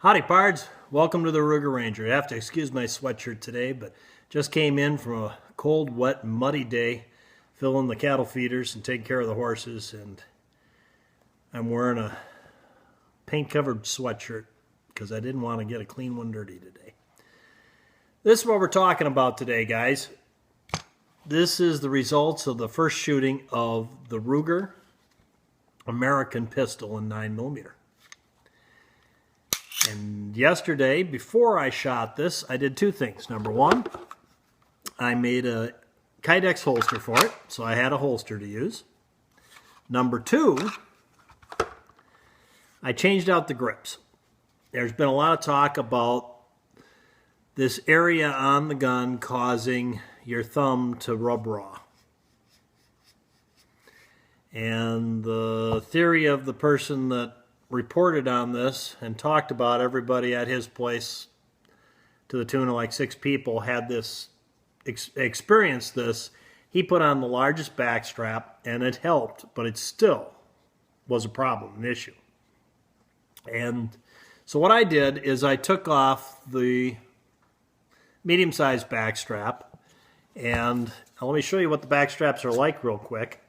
Howdy pards, welcome to the RugerRanger. You have to excuse my sweatshirt today, but just came in from a cold, wet, muddy day filling the cattle feeders and taking care of the horses, and I'm wearing a paint-covered sweatshirt because I didn't want to get a clean one dirty today. This is what we're talking about today, guys. This is the results of the first shooting of the Ruger American pistol in 9mm. And yesterday, before I shot this, I did two things. Number one, I made a Kydex holster for it, so I had a holster to use. Number two, I changed out the grips. There's been a lot of talk about this area on the gun causing your thumb to rub raw. And the theory of the person that reported on this and talked about everybody at his place, to the tune of like 6 people, had this experienced this. He put on the largest back strap and it helped, but it still was a problem, an issue. And so what I did is I took off the medium-sized back strap, and let me show you what the back straps are like real quick.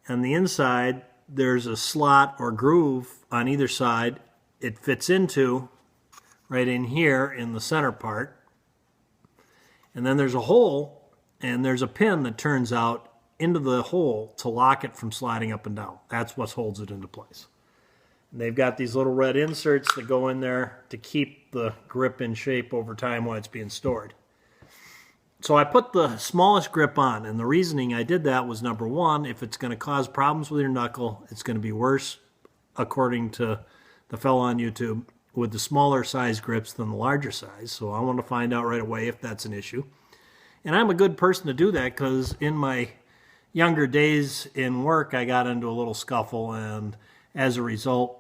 On the inside, there's a slot or groove on either side. It fits into right in here in the center part. And then there's a hole, and there's a pin that turns out into the hole to lock it from sliding up and down. That's what holds it into place. And they've got these little red inserts that go in there to keep the grip in shape over time while it's being stored. So I put the smallest grip on, and the reasoning I did that was, number one, if it's going to cause problems with your knuckle, it's going to be worse, according to the fellow on YouTube, with the smaller size grips than the larger size. So I want to find out right away if that's an issue. And I'm a good person to do that because in my younger days in work, I got into a little scuffle, and as a result,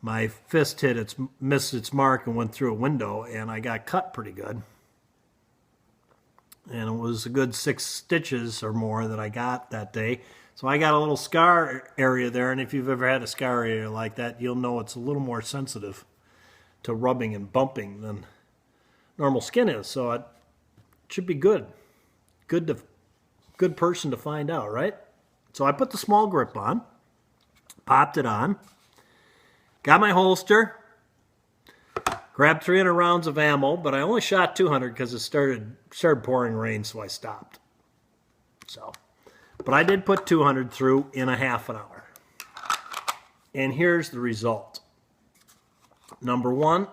my fist missed its mark and went through a window, and I got cut pretty good. And it was a good 6 stitches or more that I got that day. So I got a little scar area there, and if you've ever had a scar area like that, you'll know it's a little more sensitive to rubbing and bumping than normal skin is. So it should be good. Good person to find out, right? So I put the small grip on, popped it on, got my holster, grabbed 300 rounds of ammo, but I only shot 200 because it started pouring rain, so I stopped. But I did put 200 through in a half an hour. And here's the result. Number one,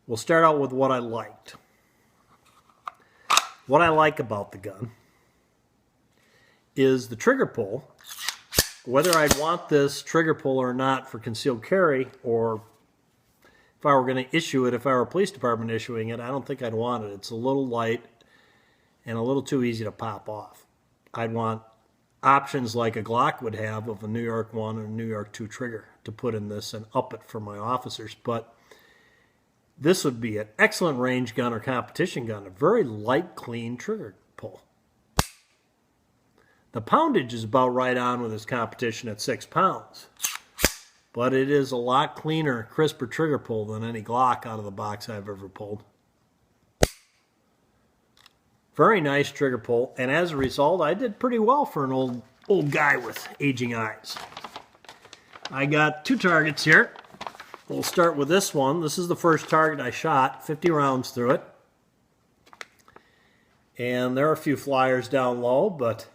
we'll start out with what I liked. What I like about the gun is the trigger pull. Whether I'd want this trigger pull or not for concealed carry, or if I were going to issue it, if I were a police department issuing it, I don't think I'd want it. It's a little light and a little too easy to pop off. I'd want options like a Glock would have of a New York 1 and a New York 2 trigger to put in this and up it for my officers. But this would be an excellent range gun or competition gun, a very light, clean trigger pull. The poundage is about right on with this competition at 6 pounds. But it is a lot cleaner, crisper trigger pull than any Glock out of the box I've ever pulled. Very nice trigger pull, and as a result, I did pretty well for an old guy with aging eyes. I got 2 targets here. We'll start with this one. This is the first target I shot, 50 rounds through it. And there are a few flyers down low, but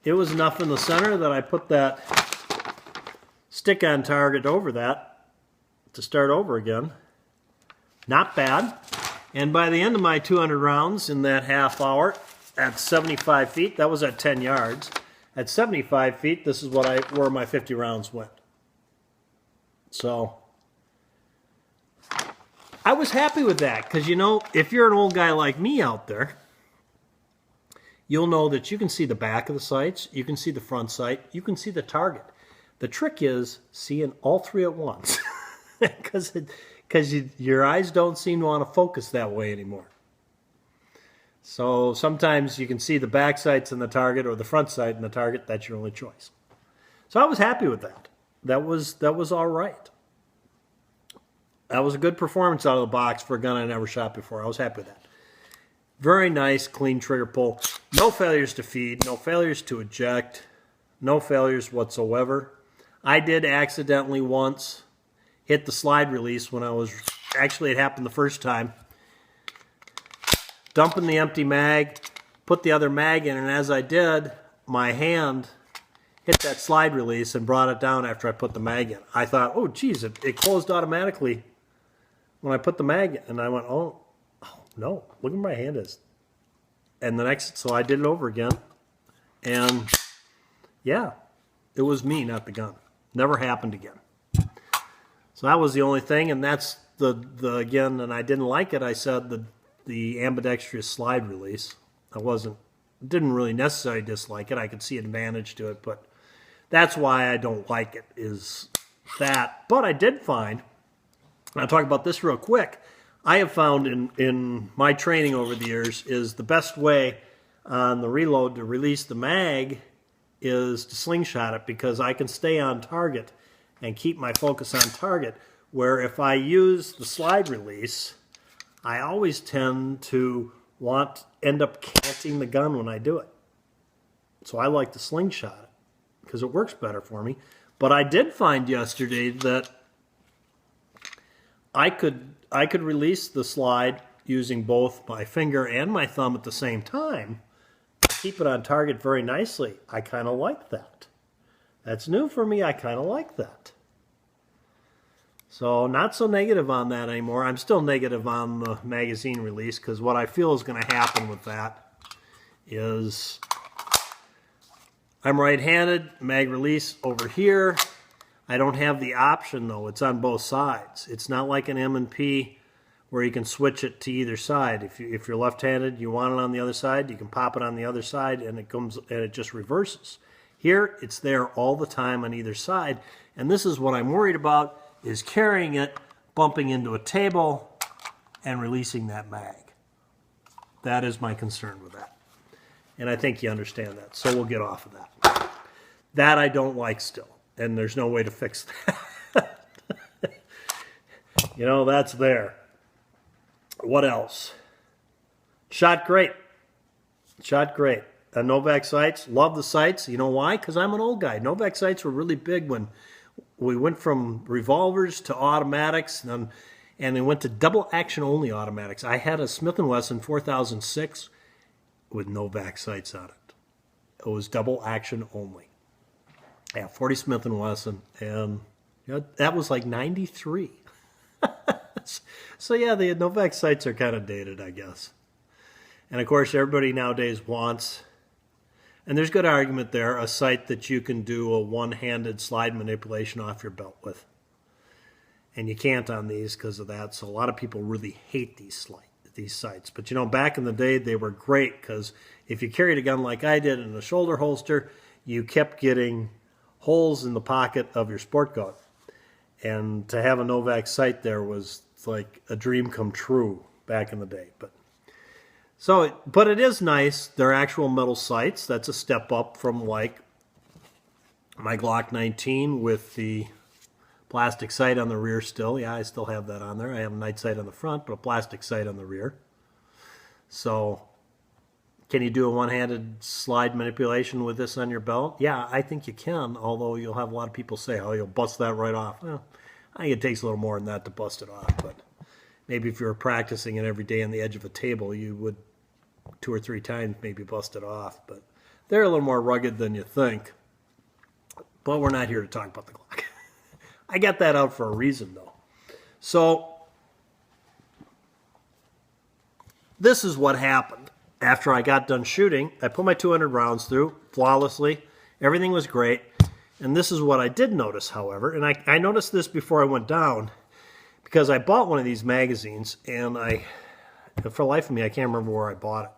it was enough in the center that I put that stick on target over that to start over again. Not bad. And by the end of my 200 rounds in that half hour at 75 feet, that was at 10 yards. At 75 feet, this is where my 50 rounds went. So I was happy with that because, you know, if you're an old guy like me out there, you'll know that you can see the back of the sights, you can see the front sight, you can see the target. The trick is seeing all 3 at once because your eyes don't seem to want to focus that way anymore. So sometimes you can see the back sights in the target or the front sight in the target. That's your only choice. So I was happy with that. that was all right. That was a good performance out of the box for a gun I never shot before. I was happy with that. Very nice, clean trigger pull. No failures to feed, no failures to eject, no failures whatsoever. I did accidentally once hit the slide release when I was, actually it happened the first time, dumping the empty mag, put the other mag in, and as I did, my hand hit that slide release and brought it down after I put the mag in. I thought, oh geez, it closed automatically when I put the mag in, and I went, oh no, look where my hand is. And the next, so I did it over again, and yeah, it was me, not the gun. Never happened again. So that was the only thing, and that's the again, and I didn't like it. I said the ambidextrous slide release. Didn't really necessarily dislike it. I could see advantage to it, but that's why I don't like it, is that. But I did find, and I'll talk about this real quick, I have found in my training over the years is the best way on the reload to release the mag is to slingshot it, because I can stay on target and keep my focus on target, where if I use the slide release, I always tend to end up canting the gun when I do it. So I like to slingshot it because it works better for me. But I did find yesterday that I could release the slide using both my finger and my thumb at the same time, keep it on target very nicely. I kind of like that. That's new for me. I kind of like that. So not so negative on that anymore. I'm still negative on the magazine release, because what I feel is going to happen with that is I'm right-handed, mag release over here. I don't have the option though. It's on both sides. It's not like an M&P where you can switch it to either side. If you're left-handed, you want it on the other side, you can pop it on the other side, and it just reverses. Here, it's there all the time on either side, and this is what I'm worried about, is carrying it, bumping into a table, and releasing that mag. That is my concern with that. And I think you understand that, so we'll get off of that. That I don't like still, and there's no way to fix that. You know, that's there. What else? Shot great. Shot great. Novak sights, love the sights. You know why? Because I'm an old guy. Novak sights were really big when we went from revolvers to automatics, and they went to double action only automatics. I had a Smith & Wesson 4006 with Novak sights on it. It was double action only. Yeah, 40 Smith & Wesson, and that was like 93. So yeah, the Novak sights are kind of dated, I guess. And of course, everybody nowadays wants, and there's good argument there, a sight that you can do a one-handed slide manipulation off your belt with. And you can't on these because of that. So a lot of people really hate these sights. But you know, back in the day, they were great, because if you carried a gun like I did in a shoulder holster, you kept getting holes in the pocket of your sport gun. And to have a Novak sight there was like a dream come true back in the day. But it is nice. They're actual metal sights. That's a step up from like my Glock 19 with the plastic sight on the rear still. Yeah, I still have that on there. I have a night sight on the front, but a plastic sight on the rear. So can you do a one-handed slide manipulation with this on your belt? Yeah, I think you can, although you'll have a lot of people say, oh, you'll bust that right off. Well, I think it takes a little more than that to bust it off, but maybe if you were practicing it every day on the edge of a table, you would 2 or 3 times maybe bust it off. But they're a little more rugged than you think. But we're not here to talk about the Glock. I got that out for a reason, though. So this is what happened. After I got done shooting, I put my 200 rounds through flawlessly. Everything was great. And this is what I did notice, however. And I noticed this before I went down, because I bought one of these magazines, and for the life of me, I can't remember where I bought it.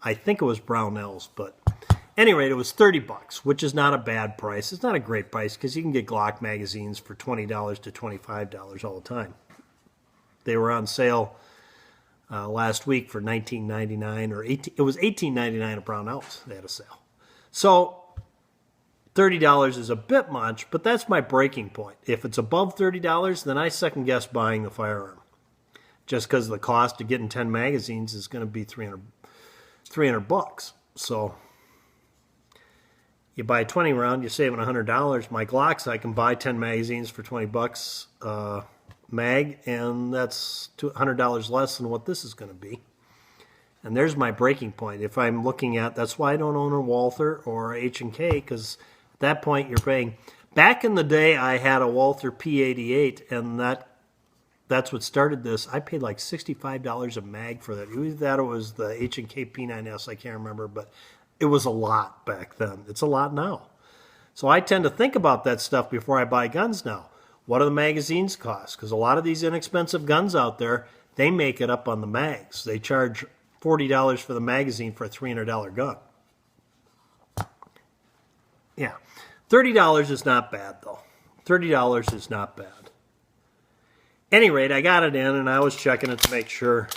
I think it was Brownells, but at any rate, it was $30, which is not a bad price. It's not a great price, because you can get Glock magazines for $20 to $25 all the time. They were on sale last week for $19.99 or $18. It was $18.99 at Brownells. They had a sale. So $30 is a bit much, but that's my breaking point. If it's above $30, then I second guess buying the firearm. Just because the cost of getting 10 magazines is going to be $300 bucks. So you buy a 20 round, you're saving $100. My Glocks, I can buy 10 magazines for 20 bucks mag, and that's $100 less than what this is going to be. And there's my breaking point. If I'm looking at, that's why I don't own a Walther or a H&K, because at that point you're paying. Back in the day, I had a Walther P88, and that's what started this. I paid like $65 a mag for that. Either that or it was the H&K P9S, I can't remember, but it was a lot back then. It's a lot now. So I tend to think about that stuff before I buy guns now. What do the magazines cost? Because a lot of these inexpensive guns out there, they make it up on the mags. They charge $40 for the magazine for a $300 gun. Yeah. $30 is not bad, though. $30 is not bad. Any rate, I got it in, and I was checking it to make sure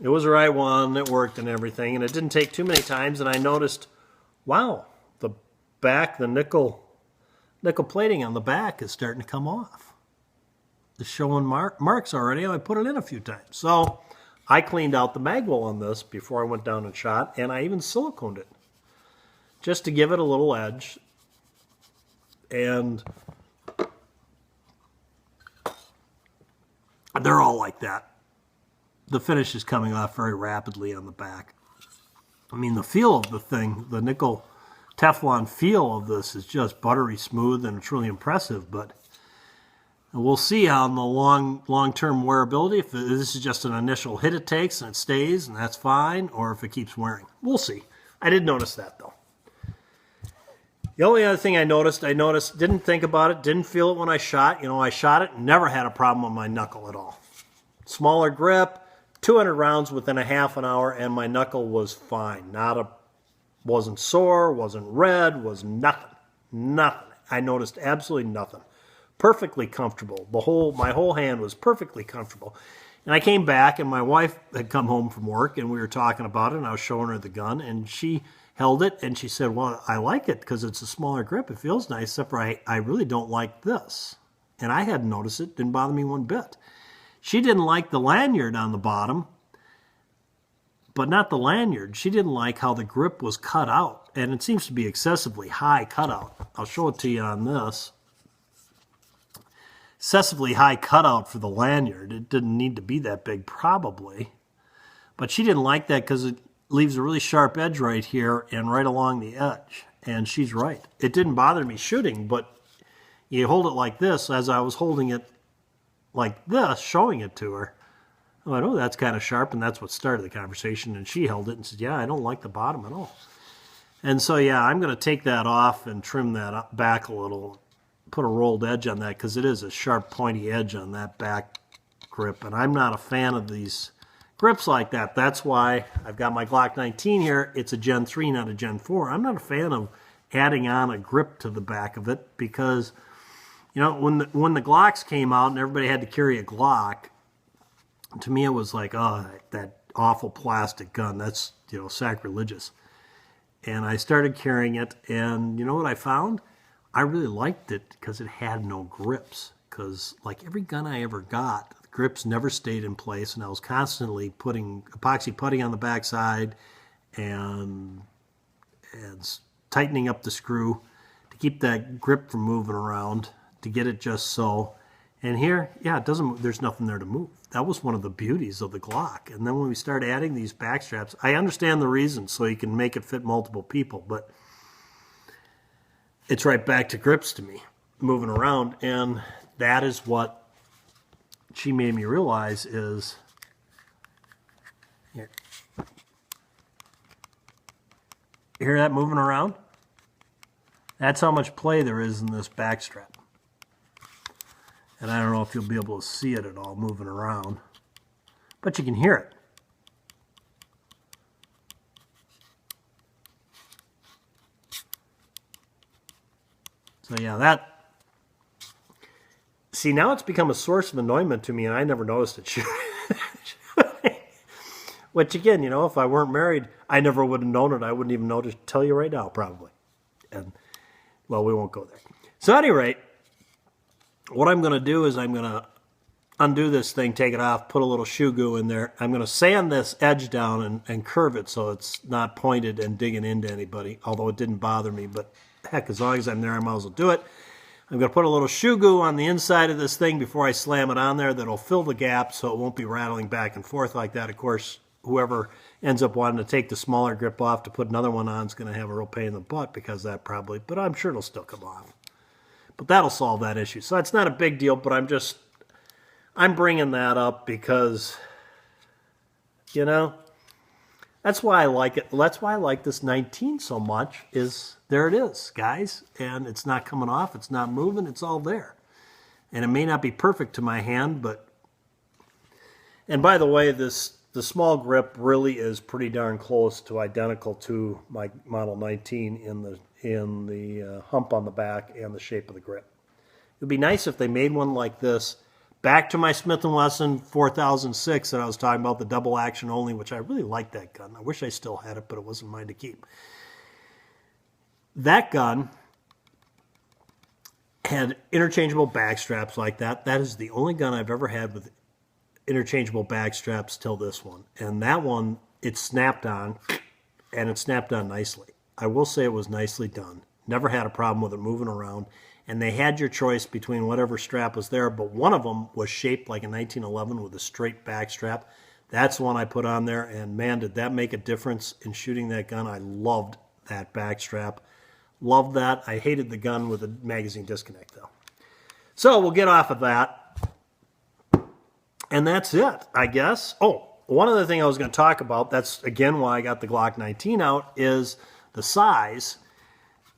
it was the right one, it worked and everything, and it didn't take too many times, and I noticed, wow, the back, the nickel plating on the back is starting to come off. It's showing marks already. I put it in a few times. So I cleaned out the magwell on this before I went down and shot, and I even siliconed it just to give it a little edge. And they're all like that. The finish is coming off very rapidly on the back. I mean, the feel of the thing, the nickel Teflon feel of this is just buttery smooth, and it's really impressive. But we'll see how in the long-term wearability, if this is just an initial hit it takes and it stays and that's fine, or if it keeps wearing. We'll see. I did notice that, though. The only other thing I noticed, didn't think about it, didn't feel it when I shot. You know, I shot it, never had a problem with my knuckle at all. Smaller grip, 200 rounds within a half an hour, and my knuckle was fine. Wasn't sore, wasn't red, was nothing. Nothing. I noticed absolutely nothing. Perfectly comfortable. My whole hand was perfectly comfortable. And I came back, and my wife had come home from work, and we were talking about it, and I was showing her the gun, and she held it, and she said, well, I like it because it's a smaller grip. It feels nice, except for I really don't like this. And I hadn't noticed it. Didn't bother me one bit. She didn't like the lanyard on the bottom, but not the lanyard. She didn't like how the grip was cut out, and it seems to be excessively high cutout. I'll show it to you on this. Excessively high cutout for the lanyard. It didn't need to be that big, probably. But she didn't like that because it leaves a really sharp edge right here and right along the edge. And she's right. It didn't bother me shooting, but you hold it like this. As I was holding it like this, showing it to her, I went, oh, that's kind of sharp, and that's what started the conversation. And she held it and said, yeah, I don't like the bottom at all. And so, yeah, I'm going to take that off and trim that back a little, put a rolled edge on that, because it is a sharp, pointy edge on that back grip. And I'm not a fan of these grips like that. That's why I've got my Glock 19 here. It's a Gen 3, not a Gen 4. I'm not a fan of adding on a grip to the back of it, because, you know, when the Glocks came out and everybody had to carry a Glock, to me it was like, oh, that awful plastic gun. That's, you know, sacrilegious. And I started carrying it, and you know what I found? I really liked it because it had no grips. Because like every gun I ever got, the grips never stayed in place, and I was constantly putting epoxy putty on the backside and tightening up the screw to keep that grip from moving around, to get it just so. And here, yeah, there's nothing there to move. That was one of the beauties of the Glock. And then when we start adding these back straps, I understand the reason, so you can make it fit multiple people, but it's right back to grips to me, moving around. And that is what she made me realize is, here. You hear that moving around? That's how much play there is in this back strap. And I don't know if you'll be able to see it at all moving around, but you can hear it. So yeah, see, now it's become a source of annoyment to me, and I never noticed it shooting. Which again, you know, if I weren't married, I never would have known it. I wouldn't even know to tell you right now, probably. And, well, we won't go there. So at any rate, what I'm going to do is I'm going to undo this thing, take it off, put a little shoe goo in there. I'm going to sand this edge down and curve it so it's not pointed and digging into anybody, although it didn't bother me. But heck, as long as I'm there, I might as well do it. I'm going to put a little shoe goo on the inside of this thing before I slam it on there that'll fill the gap so it won't be rattling back and forth like that. Of course, whoever ends up wanting to take the smaller grip off to put another one on is going to have a real pain in the butt because that probably, but I'm sure it'll still come off. But that'll solve that issue. So it's not a big deal, but I'm bringing that up because, you know, that's why I like it. That's why I like this 19 so much is there it is, guys. And it's not coming off. It's not moving. It's all there. And it may not be perfect to my hand, but, and by the way, the small grip really is pretty darn close to identical to my Model 19 in the hump on the back and the shape of the grip. It would be nice if they made one like this. Back to my Smith & Wesson 4006 that I was talking about, the double action only, which I really like that gun. I wish I still had it, but it wasn't mine to keep. That gun had interchangeable back straps like that. That is the only gun I've ever had with interchangeable back straps till this one. And that one, it snapped on, and it snapped on nicely. I will say it was nicely done. Never had a problem with it moving around. And they had your choice between whatever strap was there, but one of them was shaped like a 1911 with a straight back strap. That's the one I put on there, and man, did that make a difference in shooting that gun. I loved that back strap. Loved that. I hated the gun with the magazine disconnect, though. So we'll get off of that. And that's it, I guess. Oh, one other thing I was going to talk about, that's again why I got the Glock 19 out, is the size.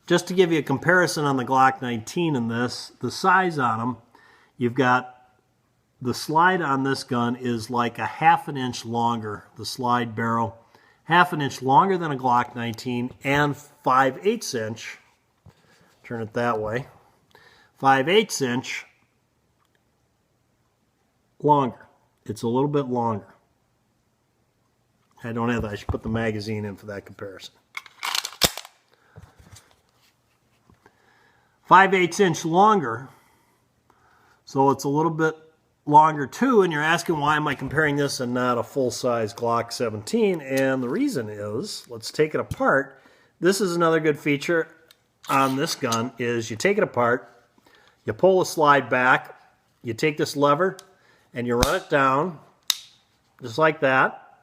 Just to give you a comparison on the Glock 19 and this, the size on them, you've got the slide on this gun is like a ½ inch longer, the slide barrel, ½ inch longer than a Glock 19, and 5/8 inch, turn it that way, 5/8 inch longer. It's a little bit longer. I don't have that. I should put the magazine in for that comparison. 5/8 inch longer, so it's a little bit longer too, and you're asking why am I comparing this and not a full-size Glock 17, and the reason is, let's take it apart. This is another good feature on this gun, is you take it apart, you pull the slide back, you take this lever, and you run it down, just like that.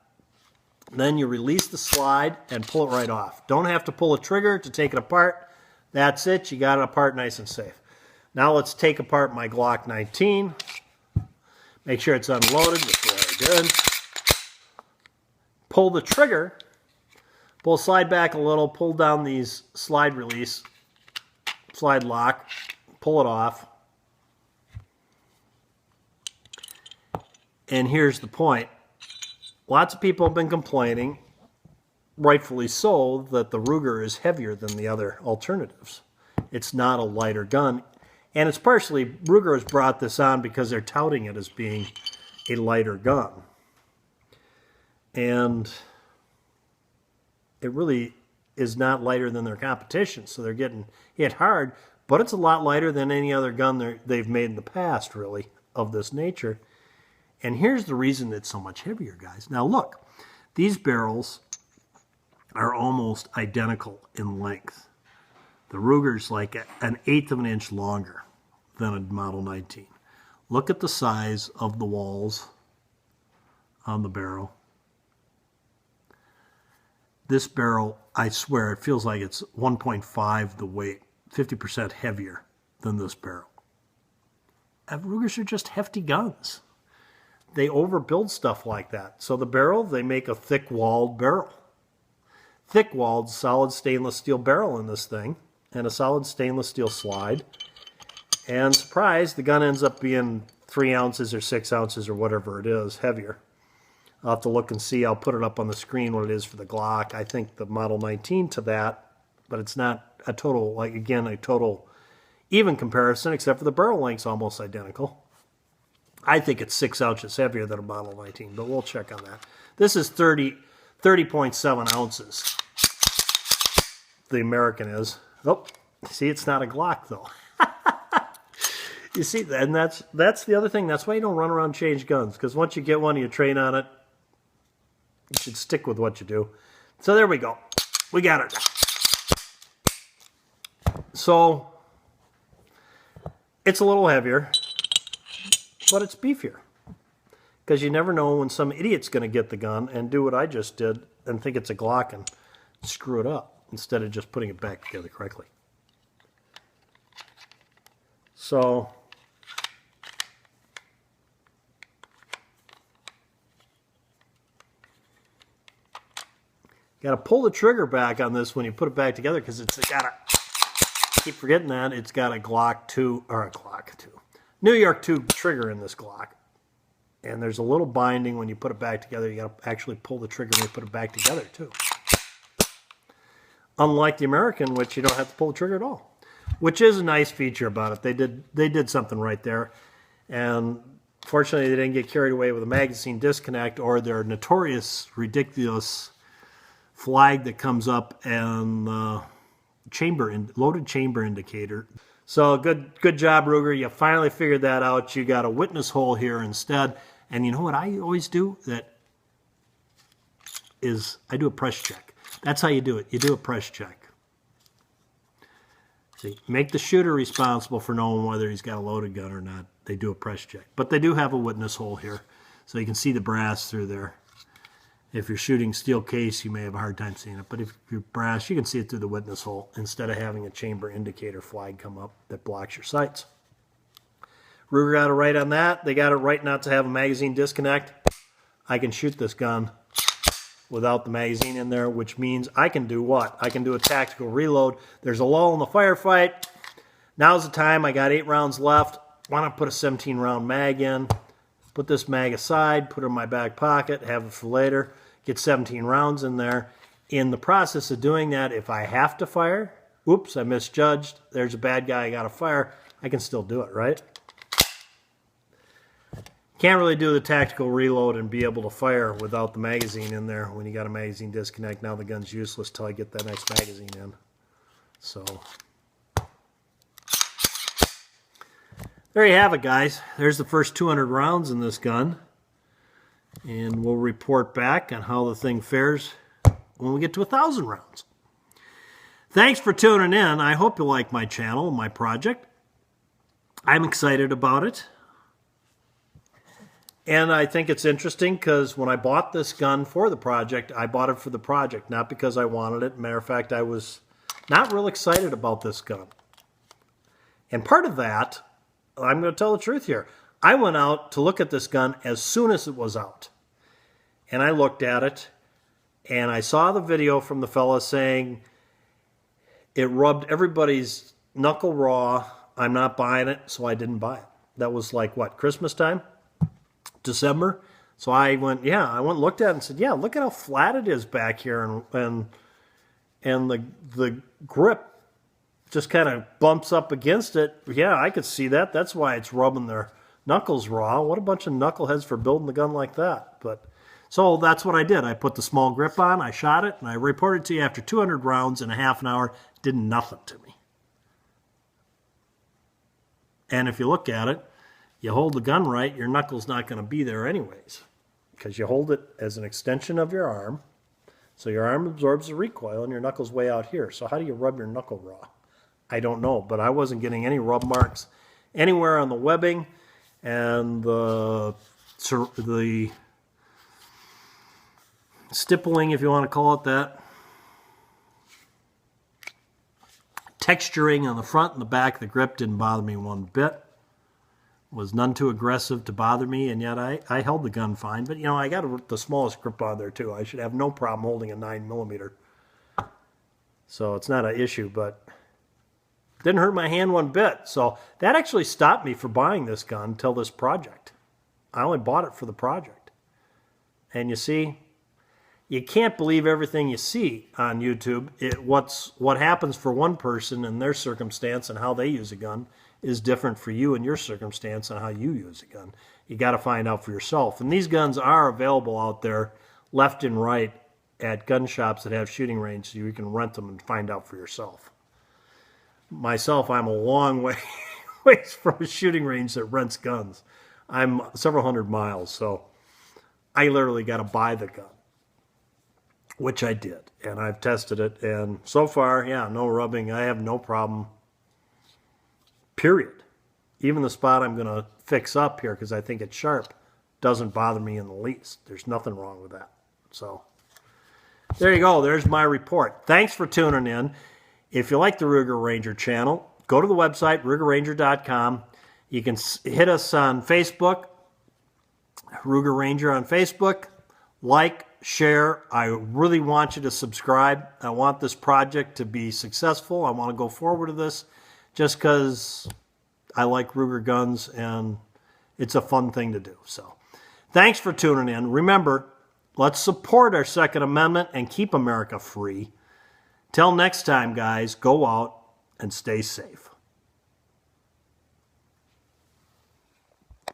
Then you release the slide and pull it right off. Don't have to pull a trigger to take it apart. That's it. You got it apart nice and safe. Now let's take apart my Glock 19. Make sure it's unloaded before I do. Pull the trigger. Pull slide back a little. Pull down these slide release, slide lock. Pull it off. And here's the point. Lots of people have been complaining, rightfully so, that the Ruger is heavier than the other alternatives. It's not a lighter gun. And it's partially, Ruger has brought this on because they're touting it as being a lighter gun. And it really is not lighter than their competition, so they're getting hit hard, but it's a lot lighter than any other gun they've made in the past, really, of this nature. And here's the reason it's so much heavier, guys. Now look, these barrels are almost identical in length. The Ruger's like an 1/8 of an inch longer than a Model 19. Look at the size of the walls on the barrel. This barrel, I swear, it feels like it's 1.5 the weight, 50% heavier than this barrel. Rugers are just hefty guns. They overbuild stuff like that. So the barrel, they make a thick-walled barrel. Thick-walled, solid stainless steel barrel in this thing, and a solid stainless steel slide. And surprise, the gun ends up being 3 ounces or 6 ounces or whatever it is, heavier. I'll have to look and see. I'll put it up on the screen what it is for the Glock. I think the Model 19 to that, but it's not a total, like again, a total even comparison, except for the barrel length's almost identical. I think it's 6 ounces heavier than a Model 19, but we'll check on that. This is 30.7 ounces. The American is. Oh, see, it's not a Glock though. You see, and that's the other thing. That's why you don't run around and change guns, because once you get one, you train on it. You should stick with what you do. So there we go. We got it. So it's a little heavier, but it's beefier. Because you never know when some idiot's going to get the gun and do what I just did and think it's a Glock and screw it up instead of just putting it back together correctly. So got to pull the trigger back on this when you put it back together, because it's got a, keep forgetting that, it's got a Glock 2, or a Glock 2, New York 2 trigger in this Glock. And there's a little binding when you put it back together. You got to actually pull the trigger when you put it back together too. Unlike the American, which you don't have to pull the trigger at all, which is a nice feature about it. They did something right there. And fortunately, they didn't get carried away with a magazine disconnect or their notorious, ridiculous flag that comes up and loaded chamber indicator. So good job, Ruger. You finally figured that out. You got a witness hole here instead. And you know what I always do? That is, I do a press check. That's how you do it. You do a press check. See, make the shooter responsible for knowing whether he's got a loaded gun or not. They do a press check. But they do have a witness hole here, so you can see the brass through there. If you're shooting steel case, you may have a hard time seeing it. But if you're brass, you can see it through the witness hole instead of having a chamber indicator flag come up that blocks your sights. Ruger got it right on that. They got it right not to have a magazine disconnect. I can shoot this gun without the magazine in there, which means I can do what? I can do a tactical reload. There's a lull in the firefight. Now's the time. I got 8 rounds left. Why not put a 17-round mag in? Put this mag aside, put it in my back pocket, have it for later. Get 17 rounds in there. In the process of doing that, if I have to fire, oops, I misjudged, there's a bad guy I got to fire, I can still do it, right? Can't really do the tactical reload and be able to fire without the magazine in there when you got a magazine disconnect. Now the gun's useless till I get that next magazine in. So there you have it, guys. There's the first 200 rounds in this gun. And we'll report back on how the thing fares when we get to 1,000 rounds. Thanks for tuning in. I hope you like my channel and my project. I'm excited about it. And I think it's interesting because when I bought this gun for the project, I bought it for the project, not because I wanted it. Matter of fact, I was not real excited about this gun. And part of that, I'm going to tell the truth here, I went out to look at this gun as soon as it was out. And I looked at it, and I saw the video from the fella saying it rubbed everybody's knuckle raw. I'm not buying it, so I didn't buy it. That was like, what, Christmas time? December? So I went and looked at it and said, yeah, look at how flat it is back here, and the grip just kind of bumps up against it. Yeah, I could see that. That's why it's rubbing their knuckles raw. What a bunch of knuckleheads for building the gun like that. But so that's what I did. I put the small grip on, I shot it, and I reported to you after 200 rounds in a half an hour. Did nothing to me. And if you look at it, you hold the gun right, your knuckle's not going to be there anyways, because you hold it as an extension of your arm. So your arm absorbs the recoil and your knuckle's way out here. So how do you rub your knuckle raw? I don't know, but I wasn't getting any rub marks anywhere on the webbing, and the stippling, if you want to call it that, texturing on the front and the back of the grip didn't bother me one bit. Was none too aggressive to bother me, and yet I held the gun fine. But, you know, I got the smallest grip on there, too. I should have no problem holding a 9mm. So it's not an issue, but didn't hurt my hand one bit. So that actually stopped me from buying this gun until this project. I only bought it for the project. And you see, you can't believe everything you see on YouTube. What happens for one person in their circumstance and how they use a gun is different for you and your circumstance and how you use a gun. You got to find out for yourself. And these guns are available out there left and right at gun shops that have shooting range, so you can rent them and find out for yourself. Myself, I'm a long ways from a shooting range that rents guns. I'm several hundred miles, so I literally got to buy the gun, which I did, and I've tested it, and so far, yeah, no rubbing. I have no problem, period. Even the spot I'm going to fix up here because I think it's sharp doesn't bother me in the least. There's nothing wrong with that. So there you go. There's my report. Thanks for tuning in. If you like the RugerRanger channel, go to the website, RugerRanger.com. You can hit us on Facebook, RugerRanger on Facebook. Like, share. I really want you to subscribe. I want this project to be successful. I want to go forward with this just because I like Ruger guns and it's a fun thing to do. So thanks for tuning in. Remember, let's support our Second Amendment and keep America free. Till next time, guys, go out and stay safe.